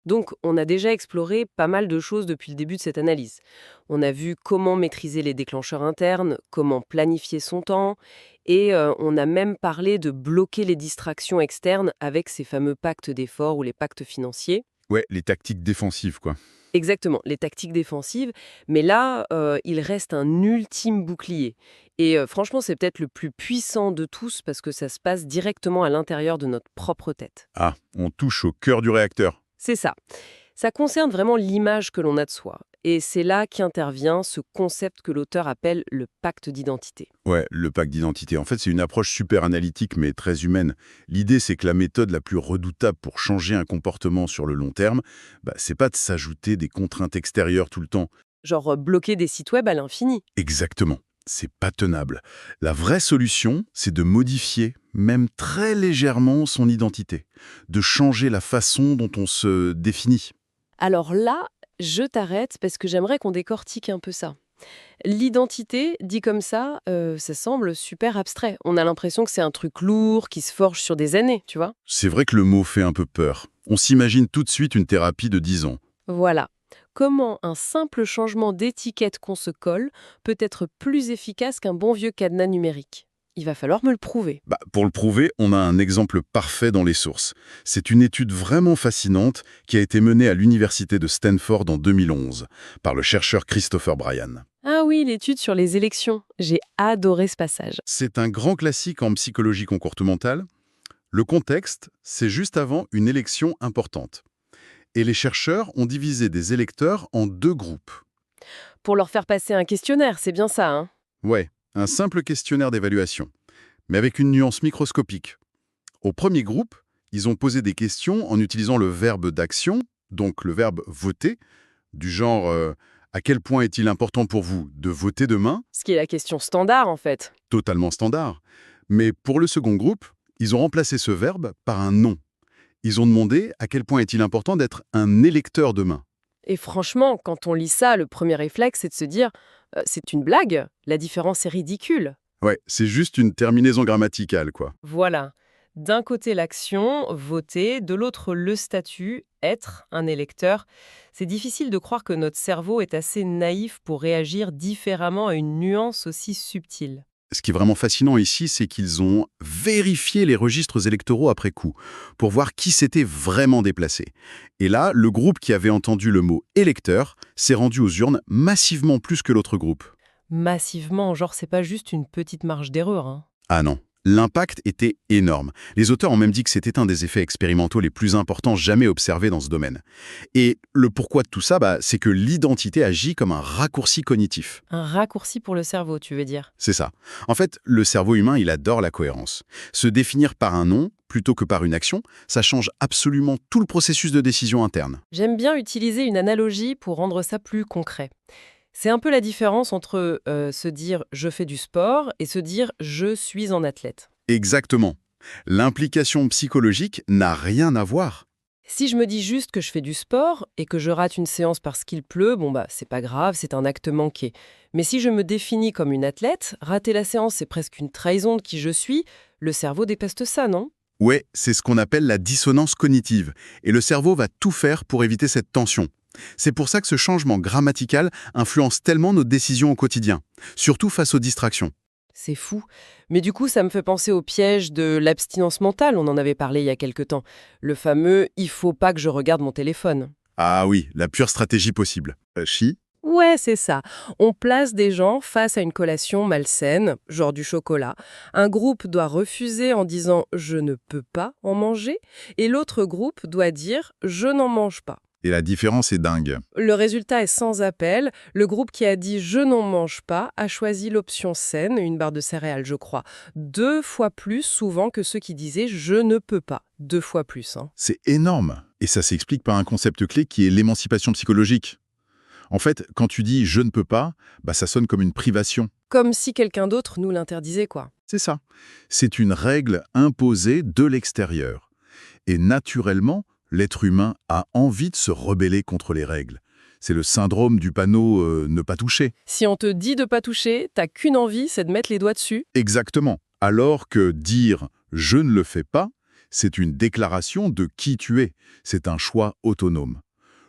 Donc, on a déjà exploré pas mal de choses depuis le début de cette analyse. On a vu comment maîtriser les déclencheurs internes, comment planifier son temps, et on a même parlé de bloquer les distractions externes avec ces fameux pactes d'effort ou les pactes financiers. Ouais, les tactiques défensives, quoi. Exactement, les tactiques défensives. Mais là, il reste un ultime bouclier. Et franchement, c'est peut-être le plus puissant de tous parce que ça se passe directement à l'intérieur de notre propre tête. Ah, on touche au cœur du réacteur. C'est ça. Ça concerne vraiment l'image que l'on a de soi. Et c'est là qu'intervient ce concept que l'auteur appelle le pacte d'identité. Ouais, le pacte d'identité. En fait, c'est une approche super analytique, mais très humaine. L'idée, c'est que la méthode la plus redoutable pour changer un comportement sur le long terme, c'est pas de s'ajouter des contraintes extérieures tout le temps. Genre bloquer des sites web à l'infini. Exactement. C'est pas tenable. La vraie solution, c'est de modifier, même très légèrement, son identité. De changer la façon dont on se définit. Alors là, je t'arrête parce que j'aimerais qu'on décortique un peu ça. L'identité, dit comme ça semble super abstrait. On a l'impression que c'est un truc lourd qui se forge sur des années, tu vois. C'est vrai que le mot fait un peu peur. On s'imagine tout de suite une thérapie de 10 ans. Voilà. Comment un simple changement d'étiquette qu'on se colle peut être plus efficace qu'un bon vieux cadenas numérique? Il va falloir me le prouver. Pour le prouver, on a un exemple parfait dans les sources. C'est une étude vraiment fascinante qui a été menée à l'université de Stanford en 2011 par le chercheur Christopher Bryan. Ah oui, l'étude sur les élections. J'ai adoré ce passage. C'est un grand classique en psychologie comportementale. Le contexte, c'est juste avant une élection importante. Et les chercheurs ont divisé des électeurs en deux groupes. Pour leur faire passer un questionnaire, c'est bien ça, hein? Ouais, un simple questionnaire d'évaluation, mais avec une nuance microscopique. Au premier groupe, ils ont posé des questions en utilisant le verbe d'action, donc le verbe voter, du genre à quel point est-il important pour vous de voter demain? Ce qui est la question standard, en fait. Totalement standard. Mais pour le second groupe, ils ont remplacé ce verbe par un nom. Ils ont demandé à quel point est-il important d'être un électeur demain. Et franchement, quand on lit ça, le premier réflexe, c'est de se dire c'est une blague, la différence est ridicule. Ouais, c'est juste une terminaison grammaticale, quoi. Voilà. D'un côté l'action, voter, de l'autre le statut, être un électeur. C'est difficile de croire que notre cerveau est assez naïf pour réagir différemment à une nuance aussi subtile. Ce qui est vraiment fascinant ici, c'est qu'ils ont vérifié les registres électoraux après coup, pour voir qui s'était vraiment déplacé. Et là, le groupe qui avait entendu le mot électeur s'est rendu aux urnes massivement plus que l'autre groupe. Massivement, genre c'est pas juste une petite marge d'erreur, hein. Ah non, l'impact était énorme. Les auteurs ont même dit que c'était un des effets expérimentaux les plus importants jamais observés dans ce domaine. Et le pourquoi de tout ça, c'est que l'identité agit comme un raccourci cognitif. Un raccourci pour le cerveau, tu veux dire. C'est ça. En fait, le cerveau humain, il adore la cohérence. Se définir par un nom plutôt que par une action, ça change absolument tout le processus de décision interne. J'aime bien utiliser une analogie pour rendre ça plus concret. C'est un peu la différence entre se dire je fais du sport et se dire je suis un athlète. Exactement. L'implication psychologique n'a rien à voir. Si je me dis juste que je fais du sport et que je rate une séance parce qu'il pleut, bon c'est pas grave, c'est un acte manqué. Mais si je me définis comme une athlète, rater la séance c'est presque une trahison de qui je suis, le cerveau dépeste ça, non? Ouais, c'est ce qu'on appelle la dissonance cognitive. Et le cerveau va tout faire pour éviter cette tension. C'est pour ça que ce changement grammatical influence tellement nos décisions au quotidien, surtout face aux distractions. C'est fou. Mais du coup, ça me fait penser au piège de l'abstinence mentale, on en avait parlé il y a quelque temps. Le fameux « il faut pas que je regarde mon téléphone ». Ah oui, la pure stratégie possible. Chi. Ouais, c'est ça. On place des gens face à une collation malsaine, genre du chocolat. Un groupe doit refuser en disant « je ne peux pas en manger » et l'autre groupe doit dire « je n'en mange pas ». Et la différence est dingue. Le résultat est sans appel. Le groupe qui a dit « je n'en mange pas » a choisi l'option saine, une barre de céréales, je crois, 2 fois plus souvent que ceux qui disaient « je ne peux pas ». 2 fois plus, hein. C'est énorme. Et ça s'explique par un concept clé qui est l'émancipation psychologique. En fait, quand tu dis « je ne peux pas », ça sonne comme une privation. Comme si quelqu'un d'autre nous l'interdisait, quoi. C'est ça. C'est une règle imposée de l'extérieur. Et naturellement, l'être humain a envie de se rebeller contre les règles. C'est le syndrome du panneau ne pas toucher. Si on te dit de pas toucher, t'as qu'une envie, c'est de mettre les doigts dessus. Exactement. Alors que dire « je ne le fais pas », C'est une déclaration de qui tu es. C'est un choix autonome.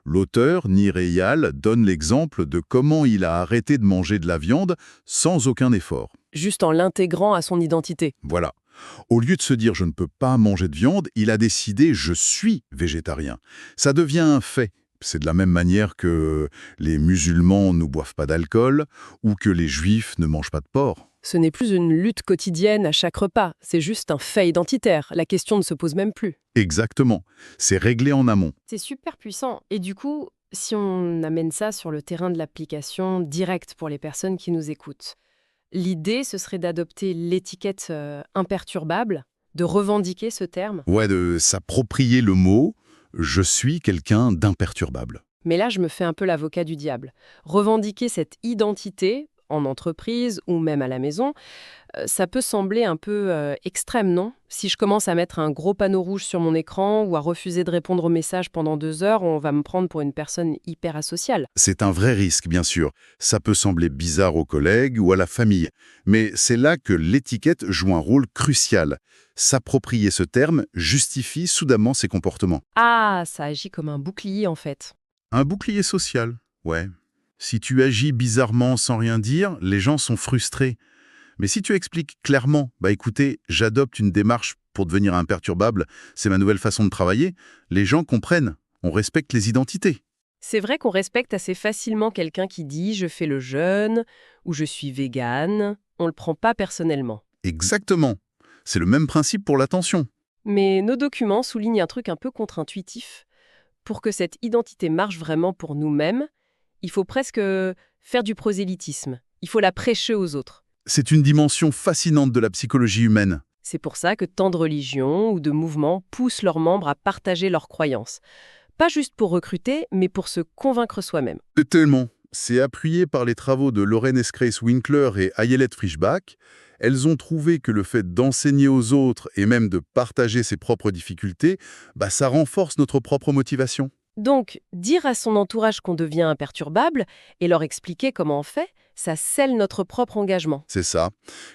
L'auteur, Nir Eyal, donne l'exemple de comment il a arrêté de manger de la viande sans aucun effort. Juste en l'intégrant à son identité. Voilà. Au lieu de se dire « je ne peux pas manger de viande », il a décidé « je suis végétarien ». Ça devient un fait. C'est de la même manière que les musulmans ne boivent pas d'alcool ou que les juifs ne mangent pas de porc. Ce n'est plus une lutte quotidienne à chaque repas, c'est juste un fait identitaire. La question ne se pose même plus. Exactement. C'est réglé en amont. C'est super puissant. Et du coup, si on amène ça sur le terrain de l'application directe pour les personnes qui nous écoutent, l'idée, ce serait d'adopter l'étiquette imperturbable, de revendiquer ce terme. Ouais, de s'approprier le mot « je suis quelqu'un d'imperturbable ». Mais là, je me fais un peu l'avocat du diable. Revendiquer cette identité, en entreprise ou même à la maison, ça peut sembler un peu extrême, non? Si je commence à mettre un gros panneau rouge sur mon écran ou à refuser de répondre aux messages pendant 2 heures, on va me prendre pour une personne hyper asociale. C'est un vrai risque, bien sûr. Ça peut sembler bizarre aux collègues ou à la famille. Mais c'est là que l'étiquette joue un rôle crucial. S'approprier ce terme justifie soudainement ses comportements. Ah, ça agit comme un bouclier en fait. Un bouclier social, ouais. Si tu agis bizarrement sans rien dire, les gens sont frustrés. Mais si tu expliques clairement, écoutez, j'adopte une démarche pour devenir imperturbable, c'est ma nouvelle façon de travailler, les gens comprennent, on respecte les identités. C'est vrai qu'on respecte assez facilement quelqu'un qui dit « je fais le jeûne » ou « je suis végane ». On le prend pas personnellement. Exactement. C'est le même principe pour l'attention. Mais nos documents soulignent un truc un peu contre-intuitif. Pour que cette identité marche vraiment pour nous-mêmes, il faut presque faire du prosélytisme. Il faut la prêcher aux autres. C'est une dimension fascinante de la psychologie humaine. C'est pour ça que tant de religions ou de mouvements poussent leurs membres à partager leurs croyances. Pas juste pour recruter, mais pour se convaincre soi-même. Tellement. C'est appuyé par les travaux de Lauren Escreis-Winkler et Ayelet Frischbach. Elles ont trouvé que le fait d'enseigner aux autres et même de partager ses propres difficultés, ça renforce notre propre motivation. Donc, dire à son entourage qu'on devient imperturbable et leur expliquer comment on fait, ça scelle notre propre engagement. C'est ça.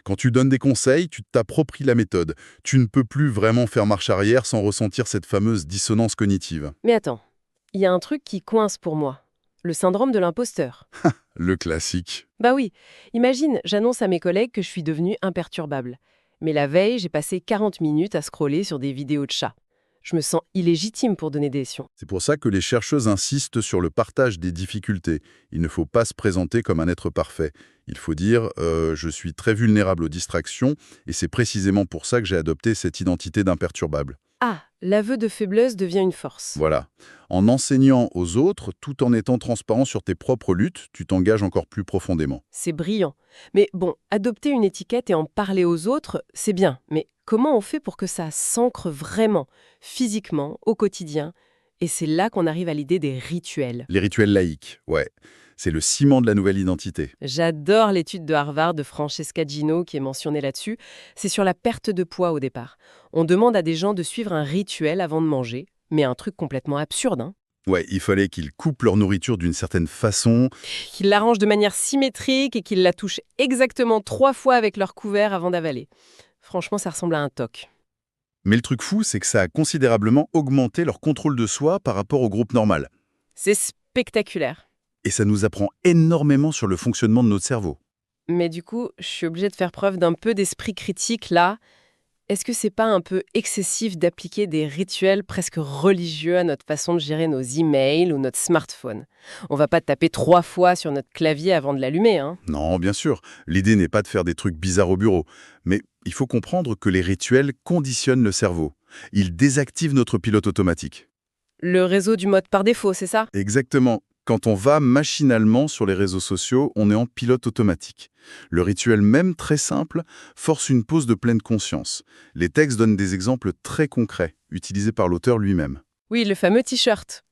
Quand tu donnes des conseils, tu t'appropries la méthode. Tu ne peux plus vraiment faire marche arrière sans ressentir cette fameuse dissonance cognitive. Mais attends, il y a un truc qui coince pour moi. Le syndrome de l'imposteur. Le classique. Bah oui, imagine, j'annonce à mes collègues que je suis devenue imperturbable. Mais la veille, j'ai passé 40 minutes à scroller sur des vidéos de chats. Je me sens illégitime pour donner des leçons. C'est pour ça que les chercheuses insistent sur le partage des difficultés. Il ne faut pas se présenter comme un être parfait. Il faut dire « je suis très vulnérable aux distractions » et c'est précisément pour ça que j'ai adopté cette identité d'imperturbable. Ah, l'aveu de faiblesse devient une force. Voilà. En enseignant aux autres, tout en étant transparent sur tes propres luttes, tu t'engages encore plus profondément. C'est brillant. Mais bon, adopter une étiquette et en parler aux autres, c'est bien. Mais comment on fait pour que ça s'ancre vraiment, physiquement, au quotidien? Et c'est là qu'on arrive à l'idée des rituels. Les rituels laïques, ouais. C'est le ciment de la nouvelle identité. J'adore l'étude de Harvard de Francesca Gino qui est mentionnée là-dessus. C'est sur la perte de poids au départ. On demande à des gens de suivre un rituel avant de manger, mais un truc complètement absurde, hein. Ouais, il fallait qu'ils coupent leur nourriture d'une certaine façon. Qu'ils l'arrangent de manière symétrique et qu'ils la touchent exactement 3 fois avec leur couvert avant d'avaler. Franchement, ça ressemble à un toc. Mais le truc fou, c'est que ça a considérablement augmenté leur contrôle de soi par rapport au groupe normal. C'est spectaculaire. Et ça nous apprend énormément sur le fonctionnement de notre cerveau. Mais du coup, je suis obligée de faire preuve d'un peu d'esprit critique là. Est-ce que c'est pas un peu excessif d'appliquer des rituels presque religieux à notre façon de gérer nos emails ou notre smartphone? On va pas taper 3 fois sur notre clavier avant de l'allumer, hein? Non, bien sûr, l'idée n'est pas de faire des trucs bizarres au bureau. Mais il faut comprendre que les rituels conditionnent le cerveau. Ils désactivent notre pilote automatique. Le réseau du mode par défaut, c'est ça? Exactement. Quand on va machinalement sur les réseaux sociaux, on est en pilote automatique. Le rituel même, très simple, force une pause de pleine conscience. Les textes donnent des exemples très concrets, utilisés par l'auteur lui-même. Oui, le fameux t-shirt.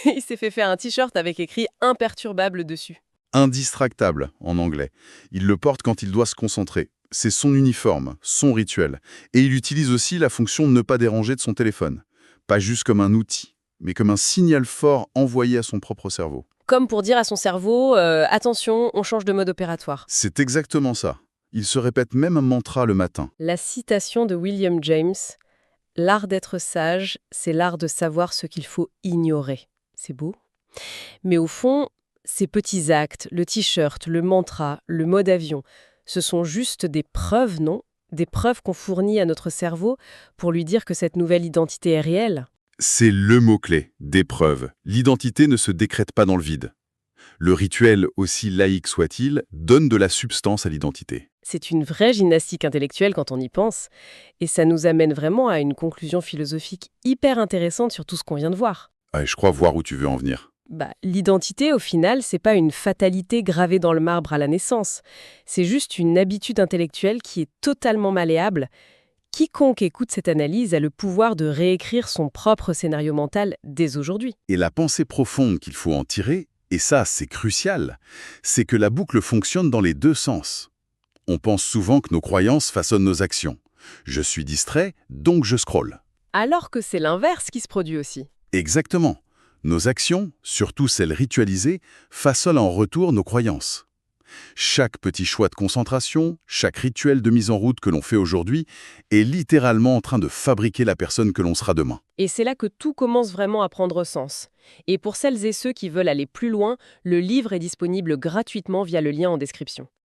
Il s'est fait faire un t-shirt avec écrit « imperturbable » dessus. Indistractable, en anglais. Il le porte quand il doit se concentrer. C'est son uniforme, son rituel. Et il utilise aussi la fonction « ne pas déranger » de son téléphone. Pas juste comme un outil, mais comme un signal fort envoyé à son propre cerveau. Comme pour dire à son cerveau attention, on change de mode opératoire. C'est exactement ça. Il se répète même un mantra le matin. La citation de William James L'art d'être sage, c'est l'art de savoir ce qu'il faut ignorer. C'est beau. Mais au fond, ces petits actes, le t-shirt, le mantra, le mode avion, ce sont juste des preuves, non? Des preuves qu'on fournit à notre cerveau pour lui dire que cette nouvelle identité est réelle. C'est le mot-clé, des preuves. L'identité ne se décrète pas dans le vide. Le rituel, aussi laïque soit-il, donne de la substance à l'identité. C'est une vraie gymnastique intellectuelle quand on y pense, et ça nous amène vraiment à une conclusion philosophique hyper intéressante sur tout ce qu'on vient de voir. Ah, et je crois voir où tu veux en venir. L'identité, au final, c'est pas une fatalité gravée dans le marbre à la naissance. C'est juste une habitude intellectuelle qui est totalement malléable. Quiconque écoute cette analyse a le pouvoir de réécrire son propre scénario mental dès aujourd'hui. Et la pensée profonde qu'il faut en tirer, et ça c'est crucial, c'est que la boucle fonctionne dans les deux sens. On pense souvent que nos croyances façonnent nos actions. Je suis distrait, donc je scrolle. Alors que c'est l'inverse qui se produit aussi. Exactement. Nos actions, surtout celles ritualisées, façonnent en retour nos croyances. Chaque petit choix de concentration, chaque rituel de mise en route que l'on fait aujourd'hui est littéralement en train de fabriquer la personne que l'on sera demain. Et c'est là que tout commence vraiment à prendre sens. Et pour celles et ceux qui veulent aller plus loin, le livre est disponible gratuitement via le lien en description.